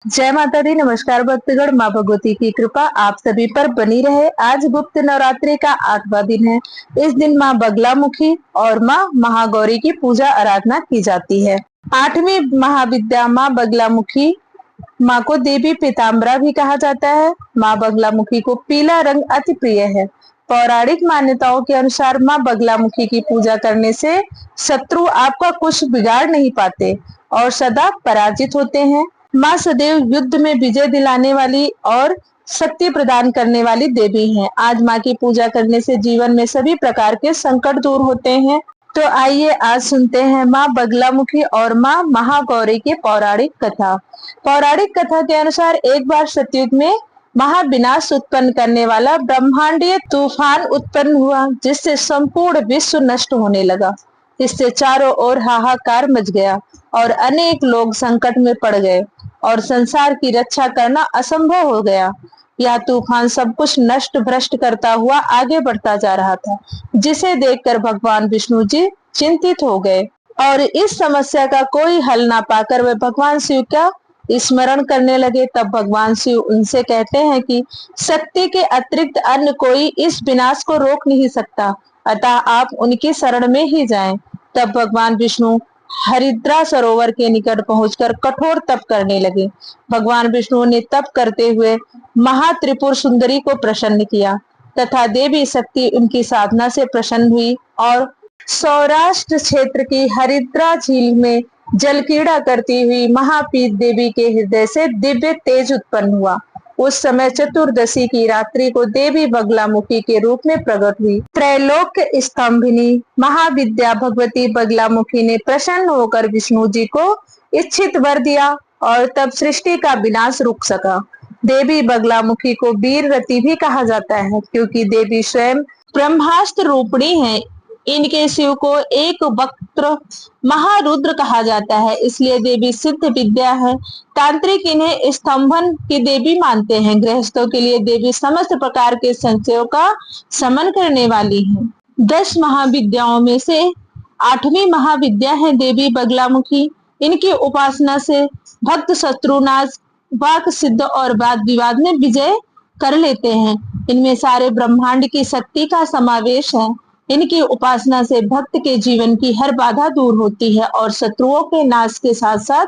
जय माता दी। नमस्कार भक्तगण, माँ भगवती की कृपा आप सभी पर बनी रहे। आज गुप्त नवरात्रि का 8वां दिन है। इस दिन माँ बगलामुखी और माँ महागौरी की पूजा आराधना की जाती है। 8वीं महाविद्या माँ बगलामुखी माँ को देवी पीताम्बरा भी कहा जाता है। माँ बगलामुखी को पीला रंग अति प्रिय है। पौराणिक मान्यताओं के अनुसार माँ बगलामुखी की पूजा करने से शत्रु आपका कुछ बिगाड़ नहीं पाते और सदा पराजित होते हैं। माँ सदैव युद्ध में विजय दिलाने वाली और शक्ति प्रदान करने वाली देवी हैं। आज माँ की पूजा करने से जीवन में सभी प्रकार के संकट दूर होते हैं। तो आइए आज सुनते हैं माँ बगलामुखी और माँ महागौरी की पौराणिक कथा। पौराणिक कथा के अनुसार एक बार सतयुग में महाविनाश उत्पन्न करने वाला ब्रह्मांडीय तूफान उत्पन्न हुआ, जिससे संपूर्ण विश्व नष्ट होने लगा। इससे चारों ओर हाहाकार मच गया और अनेक लोग संकट में पड़ गए और संसार की रक्षा करना असंभव हो गया। यह तूफान सब कुछ नष्ट भ्रष्ट करता हुआ आगे बढ़ता जा रहा था, जिसे देखकर भगवान विष्णु जी चिंतित हो गए और इस समस्या का कोई हल ना पाकर वे भगवान शिव का स्मरण करने लगे। तब भगवान शिव उनसे कहते हैं कि शक्ति के अतिरिक्त अन्य कोई इस विनाश को रोक नहीं सकता, अतः आप उनकी शरण में ही जाएं। तब भगवान विष्णु हरिद्रा सरोवर के निकट पहुंचकर कठोर तप करने लगे। भगवान विष्णु ने तप करते हुए महात्रिपुर सुंदरी को प्रसन्न किया तथा देवी शक्ति उनकी साधना से प्रसन्न हुई और सौराष्ट्र क्षेत्र की हरिद्रा झील में जल क्रीड़ा करती हुई महापीत देवी के हृदय से दिव्य तेज उत्पन्न हुआ। उस समय चतुर्दशी की रात्रि को देवी बगलामुखी के रूप में प्रकट हुई। त्रैलोक स्तंभिनी महाविद्या भगवती बगलामुखी ने प्रसन्न होकर विष्णु जी को इच्छित वर दिया और तब सृष्टि का विनाश रुक सका। देवी बगलामुखी को वीररती भी कहा जाता है, क्योंकि देवी स्वयं ब्रह्मास्त्र रूपिणी है। इनके शिव को एक वक्त्र महारुद्र कहा जाता है, इसलिए देवी सिद्ध विद्या है। तांत्रिक इन्हें स्तंभन की देवी मानते हैं। गृहस्थों के लिए देवी समस्त प्रकार के संशयों का शमन करने वाली है। 10 महाविद्याओं में से 8वीं महाविद्या है देवी बगलामुखी। इनकी उपासना से भक्त शत्रुनाश, वाक सिद्ध और वाद विवाद में विजय कर लेते हैं। इनमें सारे ब्रह्मांड की शक्ति का समावेश है। इनकी उपासना से भक्त के जीवन की हर बाधा दूर होती है और शत्रुओं के नाश के साथ साथ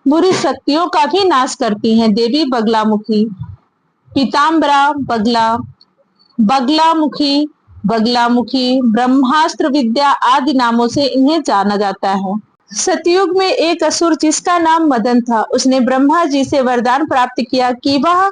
बुरी शक्तियों का भी नाश करती हैं। देवी बगलामुखी, पीताम्बरा बगला, बगलामुखी, बगलामुखी, ब्रह्मास्त्र विद्या आदि नामों से इन्हें जाना जाता है। सतयुग में एक असुर जिसका नाम मदन था, उसने ब्रह्मा जी से वरदान प्राप्त किया कि वह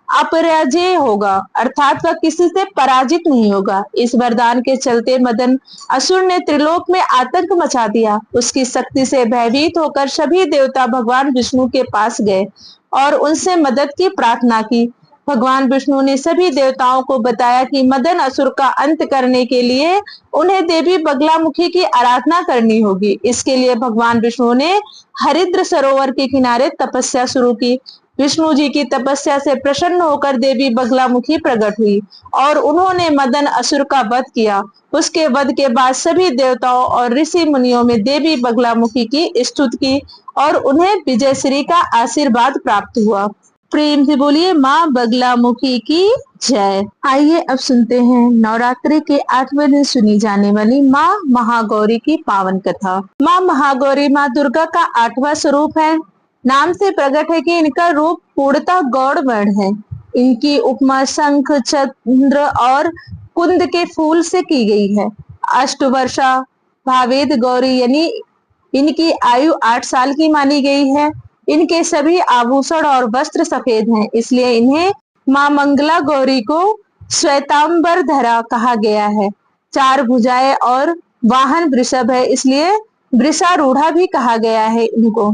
अपराजेय होगा, अर्थात वह किसी से पराजित नहीं होगा। इस वरदान के चलते मदन असुर ने त्रिलोक में आतंक मचा दिया। उसकी शक्ति से भयभीत होकर सभी देवता भगवान विष्णु के पास गए और उनसे मदद की प्रार्थना की। भगवान विष्णु ने सभी देवताओं को बताया कि मदन असुर का अंत करने के लिए उन्हें देवी बगलामुखी की आराधना करनी होगी। इसके लिए भगवान विष्णु ने हरिद्र सरोवर के किनारे तपस्या शुरू की। विष्णु जी की तपस्या से प्रसन्न होकर देवी बगलामुखी प्रकट हुई और उन्होंने मदन असुर का वध किया। उसके वध के बाद सभी देवताओं और ऋषि मुनियों में देवी बगलामुखी की स्तुति की और उन्हें विजयश्री का आशीर्वाद प्राप्त हुआ। प्रेम से बोलिए माँ बगलामुखी की जय। आइए अब सुनते हैं नवरात्रि के 8वें दिन सुनी जाने वाली माँ महागौरी की पावन कथा। माँ महागौरी माँ दुर्गा का 8वां स्वरूप है। नाम से प्रकट है कि इनका रूप पूर्णतः गौड़ वर्ण है। इनकी उपमा शंख, चंद्र और कुंद के फूल से की गई है। अष्टवर्षा भावेद गौरी यानी इनकी आयु 8 साल की मानी गई है। इनके सभी आभूषण और वस्त्र सफेद हैं, इसलिए इन्हें माँ मंगला गौरी को श्वेतांबर धरा कहा गया है। 4 भुजाएं और वाहन वृषभ है, इसलिए वृषारूढ़ा भी कहा गया है इनको।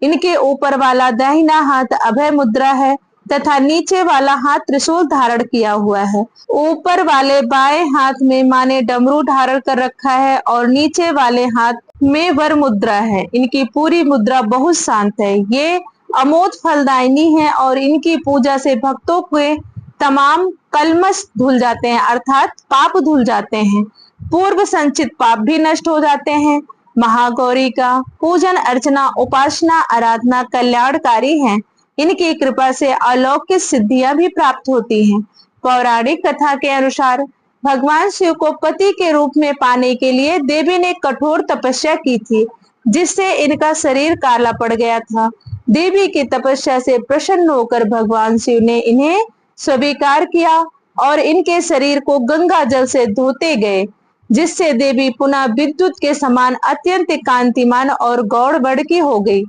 इनके ऊपर वाला दाहिना हाथ अभय मुद्रा है तथा नीचे वाला हाथ त्रिशूल धारण किया हुआ है। ऊपर वाले बाएं हाथ में माँ ने डमरू धारण कर रखा है और नीचे वाले हाथ में वर मुद्रा है। इनकी पूरी मुद्रा बहुत शांत है। ये अमोघ फलदायिनी है और इनकी पूजा से भक्तों के तमाम कलमश धुल जाते हैं, अर्थात पाप धुल जाते हैं। पूर्व संचित पाप भी नष्ट हो जाते हैं। महागौरी का पूजन अर्चना उपासना आराधना कल्याणकारी है। इनकी कृपा से अलौकिक सिद्धियां भी प्राप्त होती हैं। पौराणिक कथा के अनुसार भगवान शिव को पति के रूप में पाने के लिए देवी ने कठोर तपस्या की थी, जिससे इनका शरीर काला पड़ गया था। देवी की तपस्या से प्रसन्न होकर भगवान शिव ने इन्हें स्वीकार किया और इनके शरीर को गंगा जल से धोते गए, जिससे देवी पुनः विद्युत के समान अत्यंत कांतिमान और गौड़ बड़की हो गई,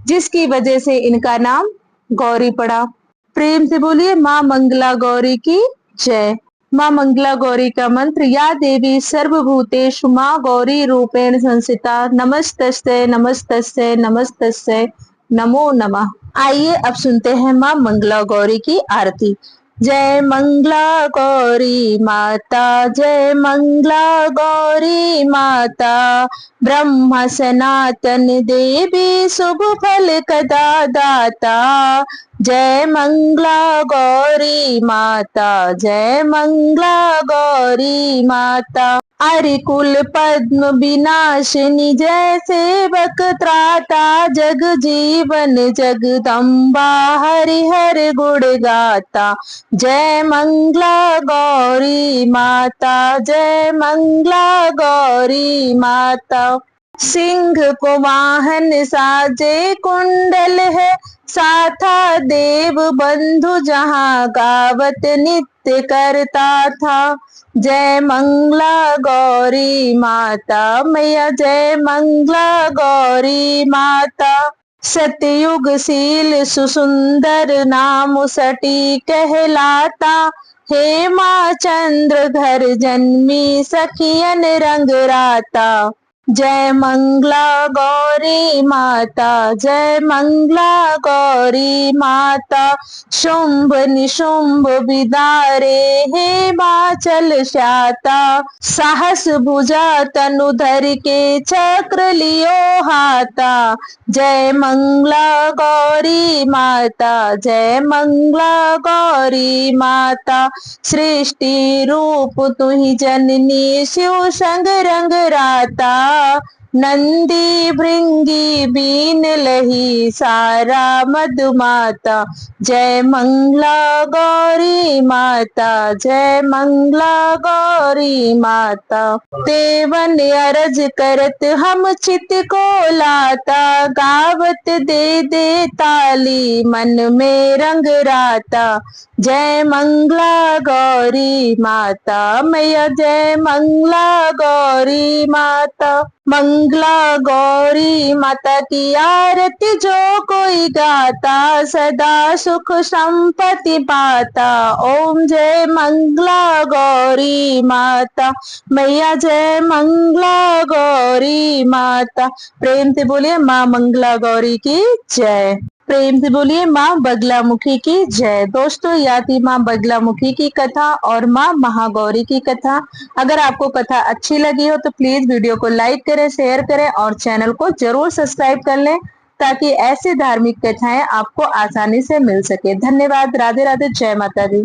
जिसकी वजह से इनका नाम गौरी पड़ा। प्रेम से बोलिए माँ मंगला गौरी की जय। माँ मंगला गौरी का मंत्र, या देवी सर्वभूतेषु माँ गौरी रूपेण संस्थिता, नमस्तस्यै नमस्तस्यै नमस्तस्यै नमो नमः। आइए अब सुनते हैं माँ मंगला गौरी की आरती। जय मंगला गौरी माता, जय मंगला गौरी माता, ब्रह्म सनातन देवी शुभ फल कदा दाता। जय मंगला गौरी माता, जय मंगला गौरी माता, अरिकुल पद्म विनाशिनी, जय सेवक त्राता, जग जीवन जगदम्बा, हरिहर गुण गाता। जय मंगला गौरी माता, जय मंगला गौरी माता। सिंह को वाहन साजे कुंडल है, साथा देव बंधु जहाँ गावत नित्य करता था। जय मंगला गौरी माता मैया, जय मंगला गौरी माता। सतयुग शील सुसुंदर नाम सटी कहलाता, हे माँ चंद्र घर जन्मी सखियन रंग राता। जय मंगला गौरी माता, जय मंगला गौरी माता। शुंभ निशुंभ विदारे हे बाचल श्याता, साहस भुजा तनु धर के चक्र लियो हाथा। जय मंगला गौरी माता, जय मंगला गौरी माता। सृष्टि रूप तुहि जननी शिव संग रंग राता, नंदी भृंगी बीन लही सारा मधुमाता। जय मंगला गौरी माता, जय मंगला गौरी माता। देवन अरज करत हम चित को लाता, गावत दे दे ताली मन में रंग राता। जय मंगला गौरी माता मैया, जय मंगला गौरी माता। मंगला गौरी माता की आरती जो कोई गाता, सदा सुख संपत्ति पाता। ओम जय मंगला गौरी माता मैया, जय मंगला गौरी माता। प्रेम से बोलिए माँ मंगला गौरी की जय। प्रेम से बोलिए माँ बगलामुखी की जय। दोस्तों, यह थी माँ बगलामुखी की कथा और माँ महागौरी की कथा। अगर आपको कथा अच्छी लगी हो तो प्लीज वीडियो को लाइक करें, शेयर करें और चैनल को जरूर सब्सक्राइब कर लें, ताकि ऐसी धार्मिक कथाएं आपको आसानी से मिल सके। धन्यवाद। राधे राधे। जय माता दी।